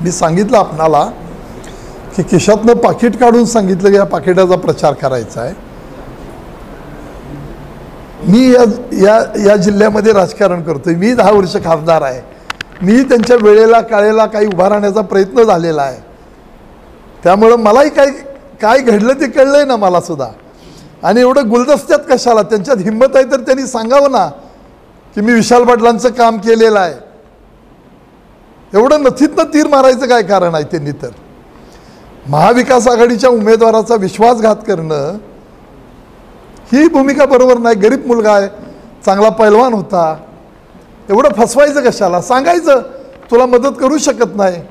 मी सांगितलं आपणाला की खिशातनं पाकिट काढून सांगितलं की या पाकिटाचा प्रचार करायचा आहे. मी या जिल्ह्यामध्ये राजकारण करतोय. मी 10 वर्ष खासदार आहे. मी त्यांच्या वेळेला काळेला काही उभा राहण्याचा प्रयत्न झालेला आहे. त्यामुळं मलाही काय घडलं ते कळलंय ना मला सुद्धा. आणि एवढं गुलदस्त्यात कशाला, त्यांच्यात हिंमत आहे तर त्यांनी सांगावं ना की मी विशाल पाटलांचं काम केलेलं आहे. एवढं नथीतनं तीर मारायचं काय कारण आहे त्यांनी? तर महाविकास आघाडीच्या उमेदवाराचा विश्वासघात करणं ही भूमिका बरोबर नाही. गरीब मुलगा आहे, चांगला पैलवान होता, एवढं फसवायचं कशाला? सांगायचं तुला मदत करू शकत नाही.